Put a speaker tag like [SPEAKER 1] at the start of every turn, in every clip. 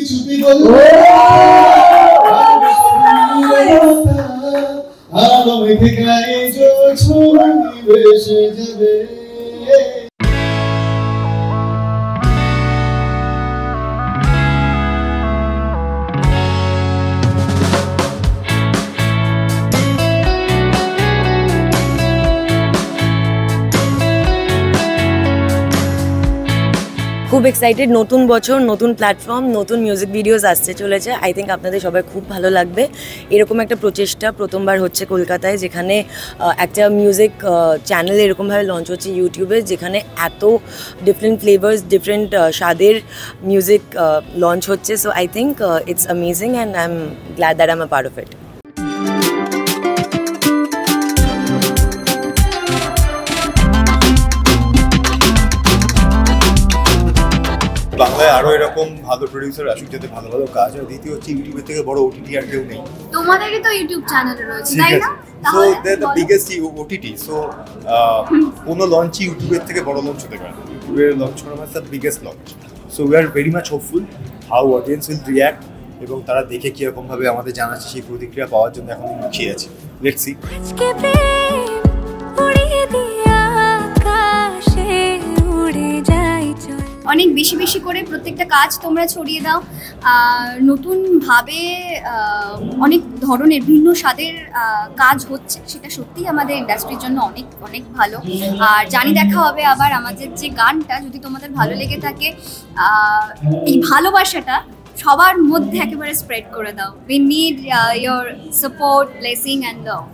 [SPEAKER 1] চুপি বলবো আলো মেঘে গায়ে জোছনা ভেসে যাবে।
[SPEAKER 2] খুব এক্সাইটেড, নতুন বছর, নতুন প্ল্যাটফর্ম, নতুন মিউজিক ভিডিওস আসতে চলেছে। আই থিঙ্ক আপনাদের সবাই খুব ভালো লাগবে। এরকম একটা প্রচেষ্টা প্রথমবার হচ্ছে কলকাতায়, যেখানে একটা মিউজিক চ্যানেল এরকমভাবে লঞ্চ হচ্ছে ইউটিউবে, যেখানে এত ডিফারেন্ট ফ্লেভার্স, ডিফারেন্ট স্বাদের মিউজিক লঞ্চ হচ্ছে। So I think it's amazing and I am glad that I am a part of it.
[SPEAKER 3] বাংলায় আরো এরকম ভালো প্রোডিউসার আসুক, যাতে ভালো ভালো কাজ হয়। দ্বিতীয় হচ্ছে ইউটিউবের থেকে বড় ওটিটি আর কেউ নেই।
[SPEAKER 4] তোমাদেরই তো ইউটিউব চ্যানেল রয়েছে, তাই না?
[SPEAKER 3] So they the biggest OTT. So কোনো লঞ্চই ইউটিউবের থেকে বড় লঞ্চ হতে পারে। ইউটিউবের লঞ্চ করা মানে the biggest launch. So we are very much hopeful how audience will react, এবং তারা দেখে কীরকম ভাবে আমাদের জানাচ্ছে, সেই প্রতিক্রিয়া পাওয়ার জন্য এখন মুখিয়ে আছে। Let's see.
[SPEAKER 4] অনেক বেশি বেশি করে প্রত্যেকটা কাজ তোমরা ছড়িয়ে দাও, নতুনভাবে অনেক ধরনের ভিন্ন স্বাদের কাজ হচ্ছে, সেটা সত্যিই আমাদের ইন্ডাস্ট্রির জন্য অনেক অনেক ভালো। আর জানি দেখা হবে আবার। আমাদের যে গানটা যদি তোমাদের ভালো লেগে থাকে, এই ভালোবাসাটা সবার মধ্যে একেবারে স্প্রেড করে দাও। We need your support, blessing and love.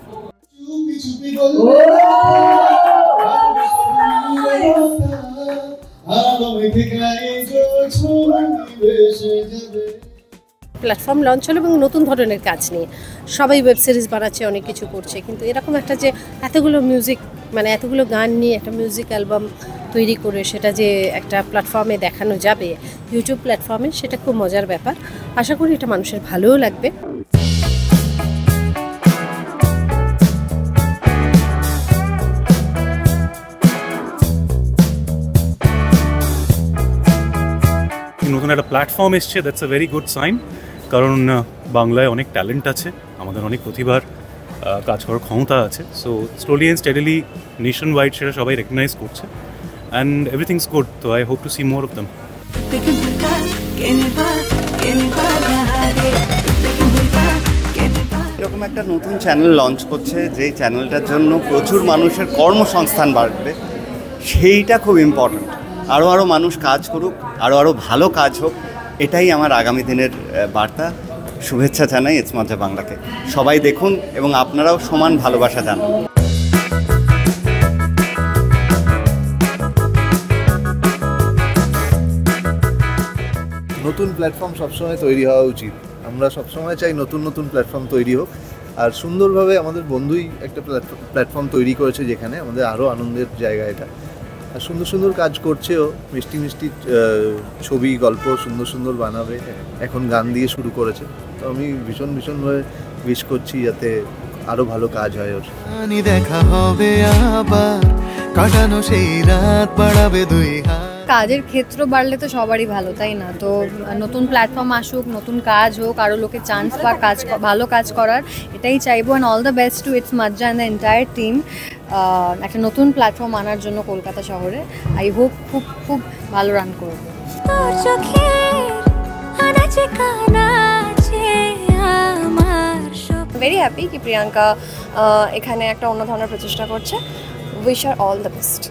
[SPEAKER 5] Platform launch হলো এবং নতুন ধরনের কাজ নিয়ে সবাই ওয়েব সিরিজ বানাচ্ছে, অনেক কিছু করছে, কিন্তু এরকম একটা যে এতগুলো মিউজিক, মানে এতগুলো গান নিয়ে একটা মিউজিক অ্যালবাম তৈরি করে সেটা যে একটা প্ল্যাটফর্মে দেখানো যাবে, ইউটিউব প্ল্যাটফর্মে, সেটা খুব মজার ব্যাপার। আশা করি এটা মানুষের ভালোও লাগবে।
[SPEAKER 6] নতুন একটা প্ল্যাটফর্ম এসছে, that's a very good sign. কারণ বাংলায় অনেক ট্যালেন্ট আছে, আমাদের অনেক প্রতিভার কাজ করার ক্ষমতা আছে। So slowly and steadily nation wide সেটা সবাই রেকগনাইজ করছে, অ্যান্ড এভরিথিংস গুড। তো I hope to see more of them.
[SPEAKER 7] এরকম একটা নতুন চ্যানেল লঞ্চ করছে, যেই চ্যানেলটার জন্য প্রচুর মানুষের কর্মসংস্থান বাড়বে, সেইটা খুব ইম্পর্ট্যান্ট। আরও মানুষ কাজ করুক, আরও ভালো কাজ হোক, এটাই আমার আগামী দিনের বার্তা। শুভেচ্ছা জানাই ইটস মজা বাংলাকে। সবাই দেখুন এবং আপনারাও সমান ভালোবাসা জানান।
[SPEAKER 8] নতুন প্ল্যাটফর্ম সবসময় তৈরি হওয়া উচিত। আমরা সবসময় চাই নতুন নতুন প্ল্যাটফর্ম তৈরি হোক, আর সুন্দরভাবে আমাদের বন্ধুই একটা প্ল্যাটফর্ম তৈরি করেছে, যেখানে আমাদের আরও আনন্দের জায়গা এটা। আর সুন্দর সুন্দর কাজ করছেও, মিষ্টি মিষ্টি ছবি, গল্প সুন্দর সুন্দর বানাবে। এখন গান দিয়ে শুরু করেছে, তো আমি ভীষণভাবে উইশ করছি যাতে আরও ভালো কাজ হয় ওর।
[SPEAKER 1] দেখা হবে আবার, কাটানো সেই রাত বাড়াবে দুই হাত।
[SPEAKER 9] কাজের ক্ষেত্র বাড়লে তো সবারই ভালো, তাই না? তো নতুন প্ল্যাটফর্ম আসুক, নতুন কাজ হোক, আরও লোকে চান্স পাক ভালো কাজ করার, এটাই চাইবো। And all the best to its মাজা অ্যান্ড দ্য এন্টায়ার টিম একটা নতুন প্ল্যাটফর্ম আনার জন্য কলকাতা শহরে। আই হোপ খুব খুব ভালো রান করবে। ভেরি হ্যাপি কি প্রিয়াঙ্কা এখানে একটা অন্য ধরনের প্রচেষ্টা করছে। Wish her all the best.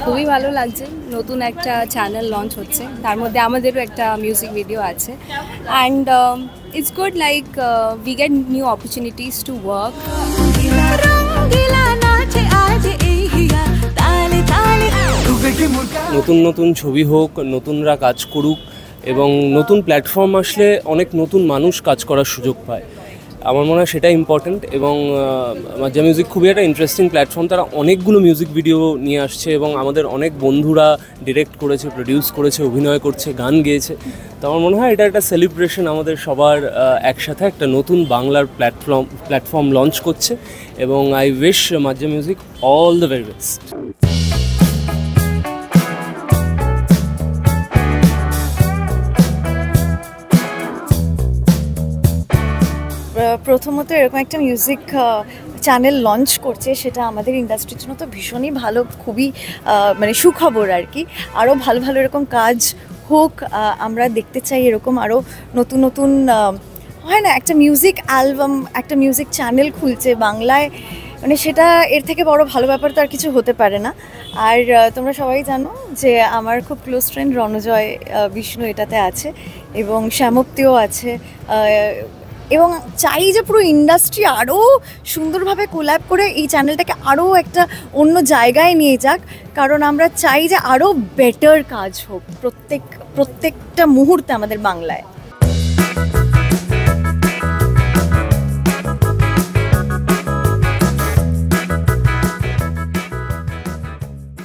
[SPEAKER 10] খুবই ভালো লাগছে, নতুন একটা চ্যানেল লঞ্চ হচ্ছে, তার মধ্যে আমাদেরও একটা মিউজিক ভিডিও আছে। And it's good, like we get new opportunities to work.
[SPEAKER 11] নতুন নতুন ছবি হোক, নতুনরা কাজ করুক, এবং নতুন প্ল্যাটফর্ম আসলে অনেক নতুন মানুষ কাজ করার সুযোগ পায়। আমার মনে হয় সেটা ইম্পর্ট্যান্ট। এবং মাজ্জা মিউজিক খুবই একটা ইন্টারেস্টিং প্ল্যাটফর্ম, তারা অনেকগুলো মিউজিক ভিডিও নিয়ে আসছে এবং আমাদের অনেক বন্ধুরা ডিরেক্ট করেছে, প্রডিউস করেছে, অভিনয় করছে, গান গেয়েছে। তো আমার মনে হয় এটা একটা সেলিব্রেশন, আমাদের সবার একসাথে একটা নতুন বাংলার প্ল্যাটফর্ম লঞ্চ করছে এবং I wish Majja music all the very best.
[SPEAKER 12] প্রথমত এরকম একটা মিউজিক চ্যানেল লঞ্চ করছে, সেটা আমাদের ইন্ডাস্ট্রির জন্য তো ভীষণই ভালো, খুবই মানে সুখবর আর কি। আরও ভালো ভালো এরকম কাজ হোক, আমরা দেখতে চাই এরকম আরও নতুন নতুন, হয় না একটা মিউজিক অ্যালবাম, একটা মিউজিক চ্যানেল খুলছে বাংলায়, মানে সেটা এর থেকে বড় ভালো ব্যাপার তো আর কিছু হতে পারে না। আর তোমরা সবাই জানো যে আমার খুব ক্লোজ ফ্রেন্ড রণজয় বিষ্ণু এটাতে আছে এবং শ্যামপ্তিও আছে, এবং চাই যে পুরো ইন্ডাস্ট্রি আরও সুন্দরভাবে কোল্যাব করে এই চ্যানেলটাকে আরও একটা অন্য জায়গায় নিয়ে যাক, কারণ আমরা চাই যে আরও বেটার কাজ হোক প্রত্যেকটা মুহূর্তে আমাদের বাংলায়।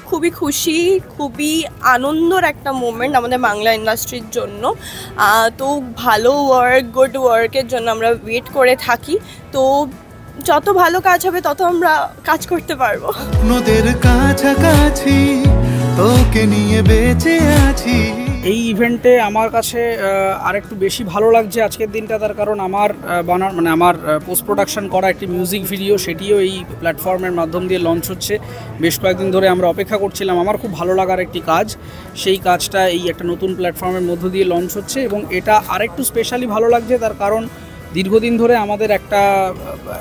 [SPEAKER 13] খুবই খুশি, খুবই আনন্দর একটা মোমেন্ট আমাদের বাংলা ইন্ডাস্ট্রির জন্য। তো ভালো ওয়ার্ক, গুড ওয়ার্কের জন্য আমরা ওয়েট করে থাকি। তো যত ভালো কাজ হবে তত আমরা কাজ করতে পারবো।
[SPEAKER 1] নদের কাছাকাছি তোকে নিয়ে বেঁচে আছি।
[SPEAKER 14] এই ইভেন্টে আমার কাছে আরেকটু বেশি ভালো লাগছে আজকের দিনটা, তার কারণ আমার আমার পোস্ট প্রোডাকশন করা একটি মিউজিক ভিডিও, সেটিও এই প্ল্যাটফর্মের মাধ্যম দিয়ে লঞ্চ হচ্ছে। বেশ কয়েকদিন ধরে আমরা অপেক্ষা করছিলাম, আমার খুব ভালো লাগার একটি কাজ, সেই কাজটা এই একটা নতুন প্ল্যাটফর্মের মধ্য দিয়ে লঞ্চ হচ্ছে। এবং এটা আরেকটু স্পেশালি ভালো লাগছে তার কারণ দীর্ঘদিন ধরে আমাদের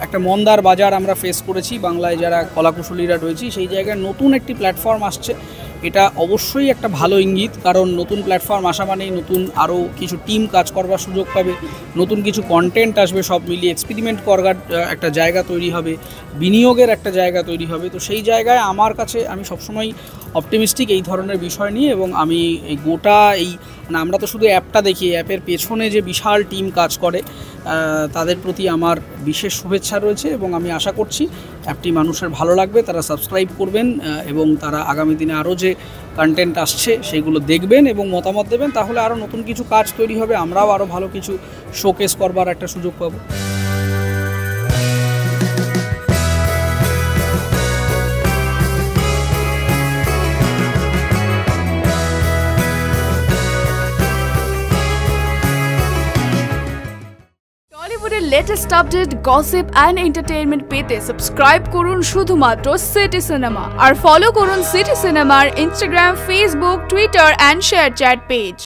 [SPEAKER 14] একটা মন্দার বাজার আমরা ফেস করেছি, বাংলায় যারা কলাকুশলীরা রয়েছি সেই জায়গায় নতুন একটি প্ল্যাটফর্ম আসছে, এটা অবশ্যই একটা ভালো ইঙ্গিত। কারণ নতুন প্ল্যাটফর্ম আসা মানেই নতুন আরও কিছু টিম কাজ করবার সুযোগ পাবে, নতুন কিছু কন্টেন্ট আসবে, সব মিলিয়ে এক্সপেরিমেন্ট করার একটা জায়গা তৈরি হবে, বিনিয়োগের একটা জায়গা তৈরি হবে। তো সেই জায়গায় আমার কাছে আমি সবসময় অপটিমিস্টিক এই ধরনের বিষয় নিয়ে, এবং আমি এই গোটা আমরা তো শুধু অ্যাপটা দেখি, অ্যাপের পেছনে যে বিশাল টিম কাজ করে তাদের প্রতি আমার বিশেষ শুভেচ্ছা রয়েছে এবং আমি আশা করছি অ্যাপটি মানুষের ভালো লাগবে, তারা সাবস্ক্রাইব করবেন এবং তারা আগামী দিনে আরও যে কন্টেন্ট আসছে সেগুলো দেখবেন এবং মতামত দেবেন, তাহলে আরও নতুন কিছু কাজ তৈরি হবে, আমরাও আরও ভালো কিছু শোকেস করবার একটা সুযোগ পাবো।
[SPEAKER 15] টলিউডের latest update, gossip and entertainment পেতে সাবস্ক্রাইব করুন শুধুমাত্র সিটি সিনেমা, আর ফলো করুন সিটি সিনেমার Instagram, Facebook, Twitter and ShareChat page.